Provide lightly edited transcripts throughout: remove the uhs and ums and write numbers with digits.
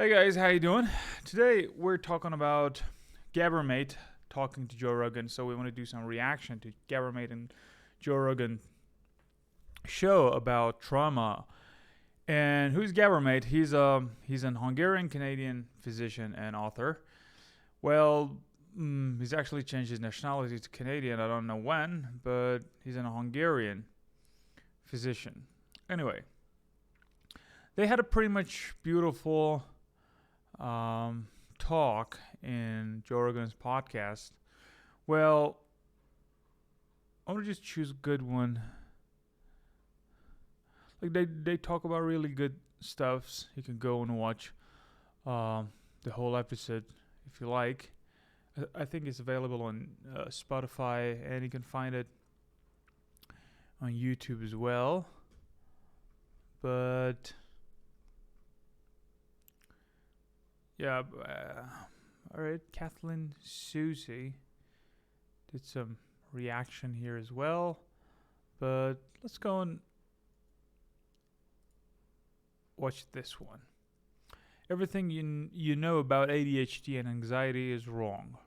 Hey guys, how you doing? Today we're talking about Gabor talking to Joe Rogan. So we want to do some reaction to Gabor and Joe Rogan show about trauma. And who's Gabor He's an Hungarian Canadian physician and author. Well, he's actually changed his nationality to Canadian. I don't know when, but he's an Hungarian physician. Anyway, they had a pretty much beautiful talk in Joe Rogan's podcast. Well, I want to just choose a good one. Like they talk about really good stuffs. You can go and watch the whole episode if you like. I think it's available on Spotify, and you can find it on YouTube as well. But yeah, all right. Kathleen Susie did some reaction here as well. But let's go and watch this one. Everything you know about ADHD and anxiety is wrong.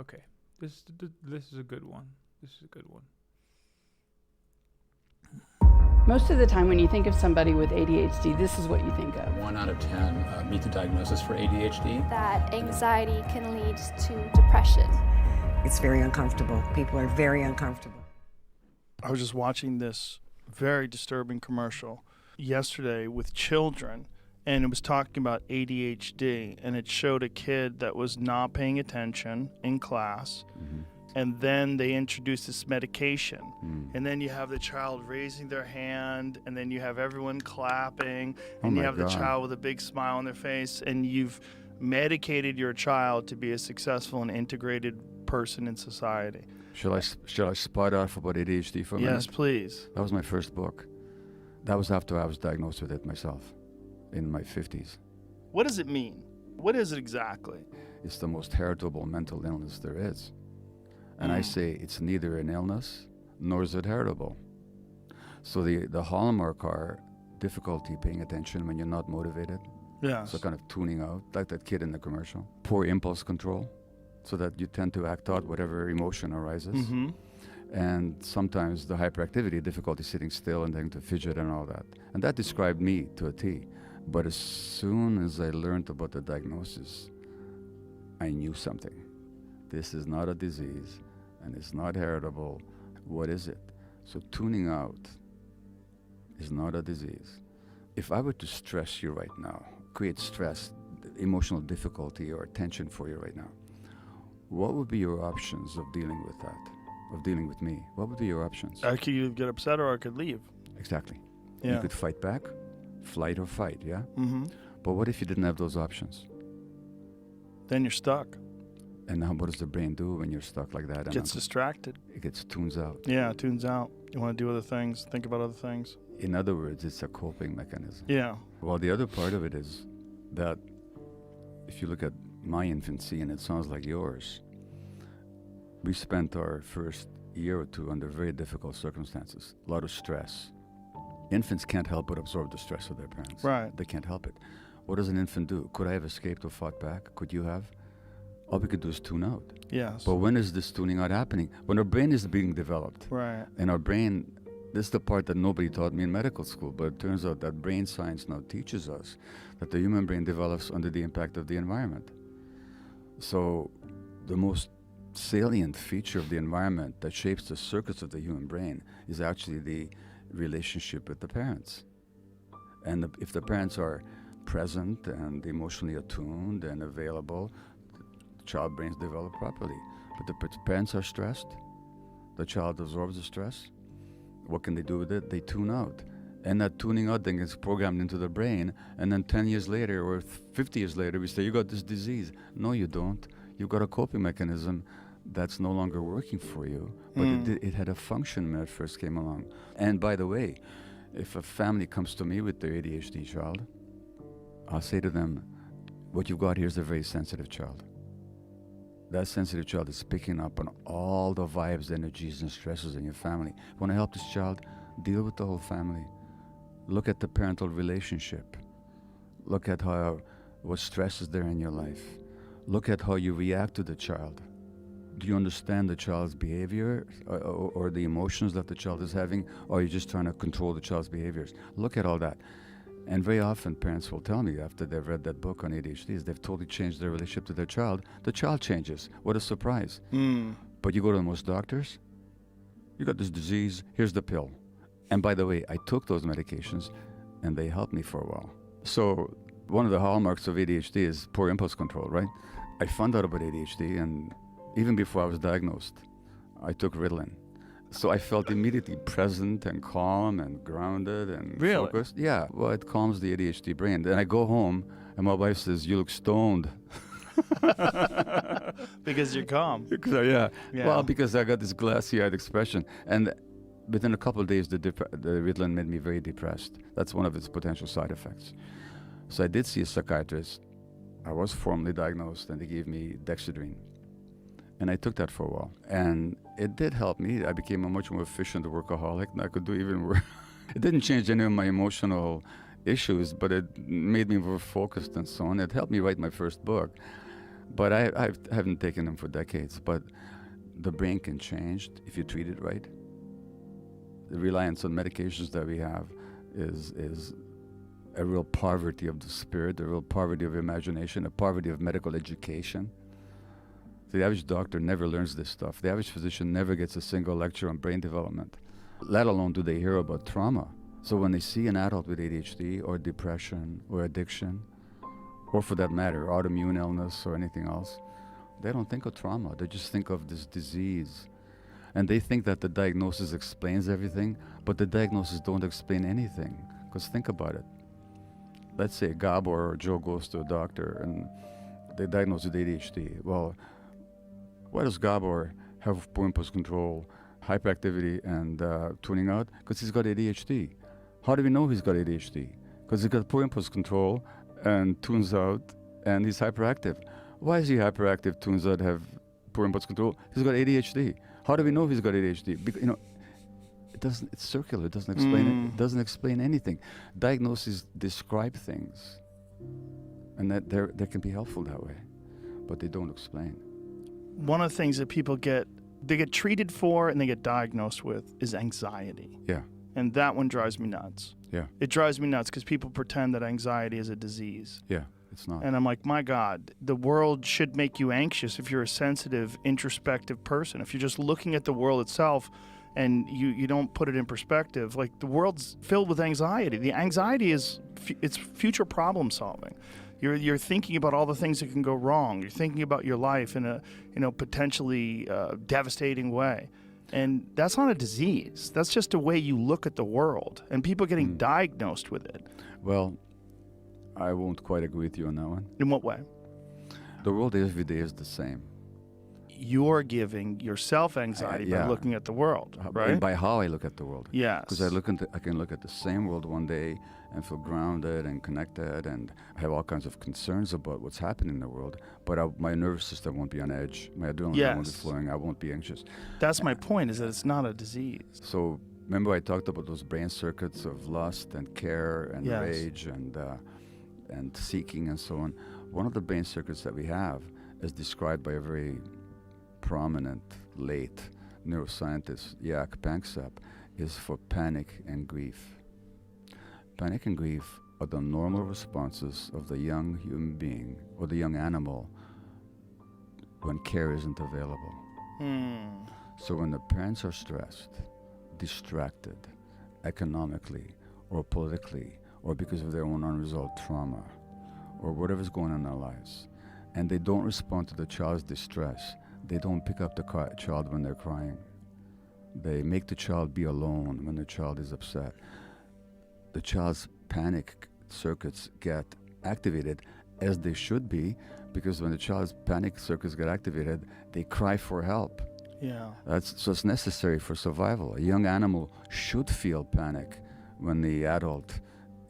Okay, this is a good one. This is a good one. Most of the time when you think of somebody with ADHD, this is what you think of. 1 out of 10 meet the diagnosis for ADHD. That anxiety can lead to depression. It's very uncomfortable. People are very uncomfortable. I was just watching this very disturbing commercial yesterday with children, and it was talking about ADHD, and it showed a kid that was not paying attention in class. Mm-hmm. And then they introduce this medication. And then you have the child raising their hand, and then you have everyone clapping, and you have the child with a big smile on their face, and you've medicated your child to be a successful and integrated person in society. Shall I spot off about ADHD for a minute? Yes, please. That was my first book. That was after I was diagnosed with it myself in my 50s. What does it mean? What is it exactly? It's the most heritable mental illness there is. And I say it's neither an illness nor is it heritable. So the hallmark are difficulty paying attention when you're not motivated. Yeah. So kind of tuning out, like that kid in the commercial. Poor impulse control, so that you tend to act out whatever emotion arises. Mm-hmm. And sometimes the hyperactivity, difficulty sitting still and having to fidget and all that. And that described me to a T. But as soon as I learned about the diagnosis, I knew something. This is not a disease, and it's not heritable. What is it? So tuning out is not a disease. If I were to stress you right now, create stress, emotional difficulty or tension for you right now, what would be your options of dealing with that, of dealing with me? What would be your options? I could either get upset or I could leave. Exactly. Yeah. You could fight back, flight or fight, yeah? Mm-hmm. But what if you didn't have those options? Then you're stuck. And now what does the brain do when you're stuck like that? It gets distracted. It gets tunes out. Yeah, it tunes out. You want to do other things, think about other things. In other words, it's a coping mechanism. Yeah. Well, the other part of it is that if you look at my infancy, and it sounds like yours, we spent our first year or two under very difficult circumstances, a lot of stress. Infants can't help but absorb the stress of their parents. Right. They can't help it. What does an infant do? Could I have escaped or fought back? Could you have? All we could do is tune out. Yes. But when is this tuning out happening? When our brain is being developed. Right. And our brain, this is the part that nobody taught me in medical school, but it turns out that brain science now teaches us that the human brain develops under the impact of the environment. So the most salient feature of the environment that shapes the circuits of the human brain is actually the relationship with the parents. And if the parents are present and emotionally attuned and available, child brains develop properly. But the parents are stressed, the child absorbs the stress. What can they do with it? They tune out. And that tuning out then gets programmed into the brain, and then 10 years later or 50 years later we say, you got this disease. No, you don't. You've got a coping mechanism that's no longer working for you, but it had a function when it first came along. And by the way, if a family comes to me with their ADHD child, I'll say to them, what you've got here is a very sensitive child. That sensitive child is picking up on all the vibes, energies, and stresses in your family. You want to help this child? Deal with the whole family. Look at the parental relationship. Look at what stress is there in your life. Look at how you react to the child. Do you understand the child's behavior or the emotions that the child is having, or are you just trying to control the child's behaviors? Look at all that. And very often parents will tell me after they've read that book on ADHD is they've totally changed their relationship to their child. The child changes. What a surprise. But you go to most doctors, you got this disease, here's the pill. And by the way, I took those medications and they helped me for a while. So one of the hallmarks of ADHD is poor impulse control, right? I found out about ADHD, and even before I was diagnosed, I took Ritalin. So I felt immediately present and calm and grounded and Really? focused. Yeah, well, it calms the ADHD brain. Then I go home and my wife says, "You look stoned." Because you're calm. So, yeah. Yeah. Well, because I got this glassy-eyed expression. And within a couple of days, the Ritalin made me very depressed. That's one of its potential side effects. So I did see a psychiatrist. I was formally diagnosed, and they gave me Dexedrine. And I took that for a while. And it did help me. I became a much more efficient workaholic, and I could do even more. It didn't change any of my emotional issues, but it made me more focused and so on. It helped me write my first book. But I haven't taken them for decades. But the brain can change if you treat it right. The reliance on medications that we have is a real poverty of the spirit, a real poverty of imagination, a poverty of medical education. The average doctor never learns this stuff. The average physician never gets a single lecture on brain development, let alone do they hear about trauma. So when they see an adult with ADHD or depression or addiction, or for that matter, autoimmune illness or anything else, they don't think of trauma. They just think of this disease. And they think that the diagnosis explains everything, but the diagnosis don't explain anything. Because think about it. Let's say Gabor or Joe goes to a doctor and they diagnose with ADHD. Well, why does Gabor have poor impulse control, hyperactivity, and tuning out? Because he's got ADHD. How do we know he's got ADHD? Because he's got poor impulse control and tunes out, and he's hyperactive. Why is he hyperactive, tunes out, have poor impulse control? He's got ADHD. How do we know he's got ADHD? Because, it's circular. It doesn't explain it. It doesn't explain anything. Diagnoses describe things, and that they can be helpful that way, but they don't explain. One of the things that people get treated for and they get diagnosed with is anxiety. Yeah. And that one drives me nuts. Yeah. It drives me nuts because people pretend that anxiety is a disease. Yeah. It's not. And I'm like, my God, the world should make you anxious if you're a sensitive, introspective person. If you're just looking at the world itself and you don't put it in perspective, like the world's filled with anxiety. The anxiety it's future problem solving. You're thinking about all the things that can go wrong. You're thinking about your life in a potentially devastating way. And that's not a disease. That's just a way you look at the world. And people getting diagnosed with it. Well, I won't quite agree with you on that one. In what way? The world every day is the same. You're giving yourself anxiety by looking at the world, right? And by how I look at the world. Yes. Because I can look at the same world one day and feel grounded and connected and have all kinds of concerns about what's happening in the world, but my nervous system won't be on edge. My adrenaline won't be flowing. I won't be anxious. That's my point, is that it's not a disease. So remember I talked about those brain circuits of lust and care and rage and seeking and so on. One of the brain circuits that we have is described by a very prominent late neuroscientist, Jaak Panksepp, is for panic and grief. Panic and grief are the normal responses of the young human being or the young animal when care isn't available. So when the parents are stressed, distracted, economically or politically, or because of their own unresolved trauma, or whatever's going on in their lives, and they don't respond to the child's distress, they don't pick up the child when they're crying. They make the child be alone when the child is upset. The child's panic circuits get activated, as they should be, because when the child's panic circuits get activated, they cry for help. Yeah. So it's necessary for survival. A young animal should feel panic when the adult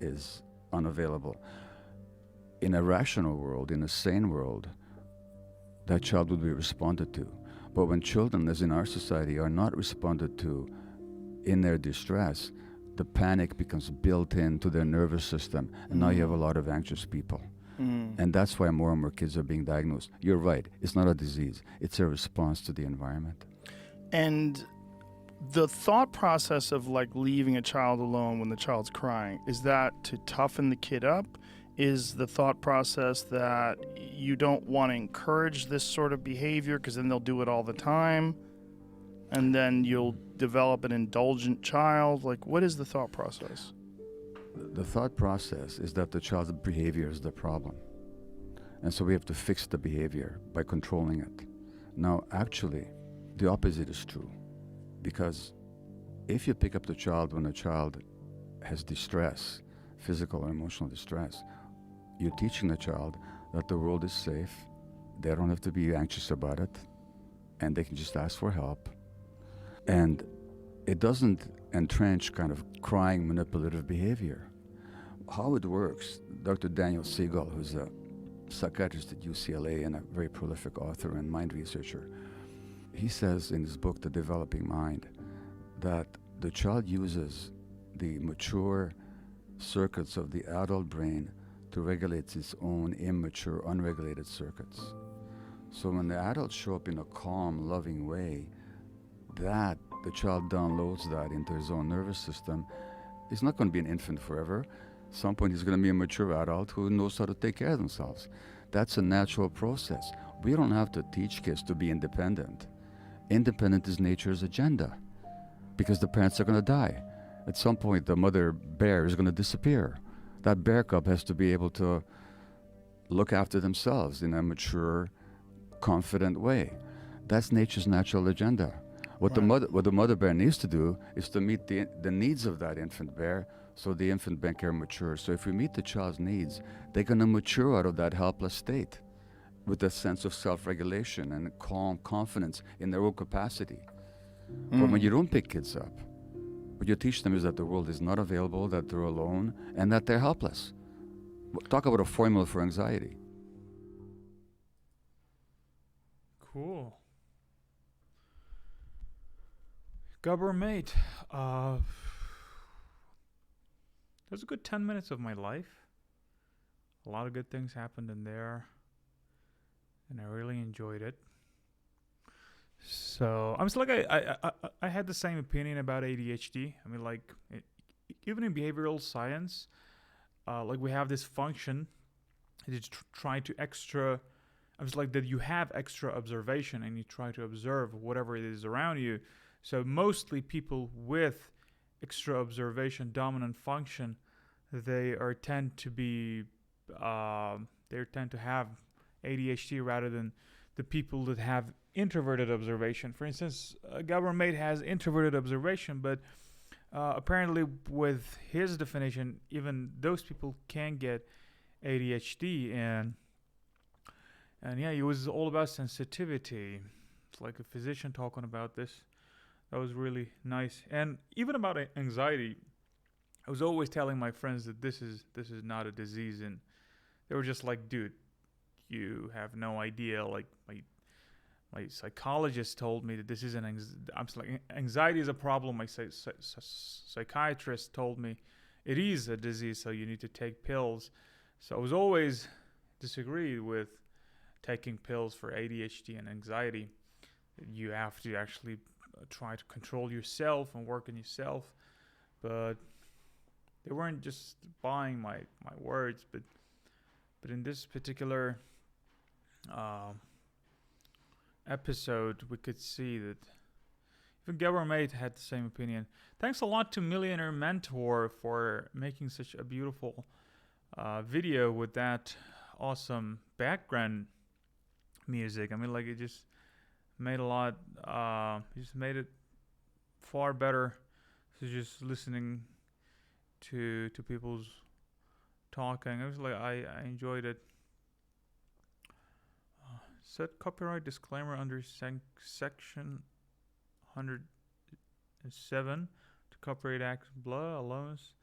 is unavailable. In a rational world, in a sane world, that child would be responded to. But when children, as in our society, are not responded to in their distress, the panic becomes built into their nervous system, and now you have a lot of anxious people. And that's why more and more kids are being diagnosed. You're right, it's not a disease, it's a response to the environment. And the thought process of like leaving a child alone when the child's crying, is that to toughen the kid up? Is the thought process that you don't want to encourage this sort of behavior because then they'll do it all the time and then you'll develop an indulgent child? Like, what is the thought process? The thought process is that the child's behavior is the problem. And so we have to fix the behavior by controlling it. Now, actually, the opposite is true. Because if you pick up the child when a child has distress, physical or emotional distress, you're teaching the child that the world is safe, they don't have to be anxious about it, and they can just ask for help. And it doesn't entrench kind of crying manipulative behavior. How it works, Dr. Daniel Siegel, who's a psychiatrist at UCLA and a very prolific author and mind researcher, he says in his book, The Developing Mind, that the child uses the mature circuits of the adult brain to regulate its own immature, unregulated circuits. So when the adults show up in a calm, loving way, that the child downloads that into his own nervous system. He's not going to be an infant forever. At some point he's going to be a mature adult who knows how to take care of themselves. That's a natural process. We don't have to teach kids to be independent. Independent is nature's agenda, because the parents are going to die. At some point, the mother bear is going to disappear. That bear cub has to be able to look after themselves in a mature, confident way. That's nature's natural agenda. What the mother bear needs to do is to meet the needs of that infant bear, so the infant bear can mature. So if we meet the child's needs, they're going to mature out of that helpless state with a sense of self-regulation and calm confidence in their own capacity. But when you don't pick kids up, what you teach them is that the world is not available, that they're alone, and that they're helpless. Talk about a formula for anxiety. Cool. Gabor, mate, that was a good 10 minutes of my life. A lot of good things happened in there, and I really enjoyed it. So I'm just like I had the same opinion about ADHD. I mean, like even in behavioral science, like we have this function that is trying to extra. I was like that you have extra observation and you try to observe whatever it is around you. So mostly people with extra observation dominant function, they tend to have ADHD rather than the people that have introverted observation. For instance, Gabor Mate has introverted observation, but apparently with his definition, even those people can get ADHD. And yeah, it was all about sensitivity. It's like a physician talking about this. That was really nice. And even about anxiety, I was always telling my friends that this is not a disease, and they were just like, dude, you have no idea. Like my psychologist told me that this is I'm just like, anxiety is a problem. My psychiatrist told me it is a disease, so you need to take pills. So I was always disagree with taking pills for ADHD and anxiety. You have to actually try to control yourself and work on yourself. But they weren't just buying my words, but in this particular episode, we could see that even Gabor Mate had the same opinion. Thanks a lot to Millionaire Mentor for making such a beautiful video with that awesome background music. I mean, like, it just made made it far better. So just listening to people's talking, I was like, I enjoyed it. Set copyright disclaimer under section 107 to Copyright Act blah allows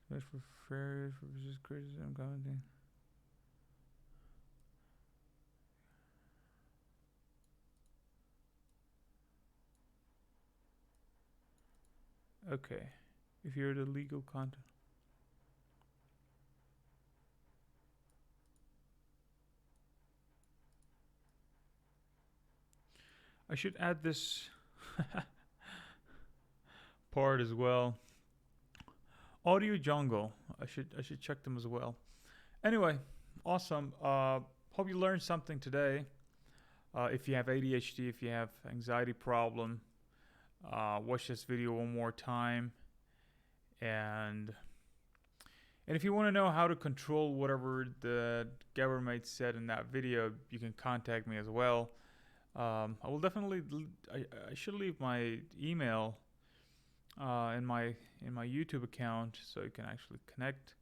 for fair purposes criticism commenting. Okay. if you're the legal content. I should add this part as well. Audio Jungle. I should check them as well. Anyway, awesome. Hope you learned something today. If you have ADHD, if you have anxiety problem, watch this video one more time. And if you want to know how to control whatever the Gabor mate said in that video, you can contact me as well. I will definitely. I should leave my email in my YouTube account, so you can actually connect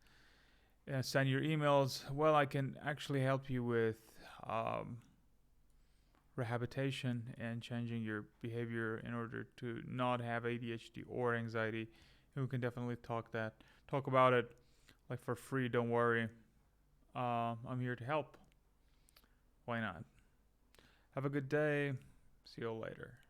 and send your emails. Well, I can actually help you with rehabilitation and changing your behavior in order to not have ADHD or anxiety. And we can definitely talk about it like for free. Don't worry. I'm here to help. Why not? Have a good day. See you later.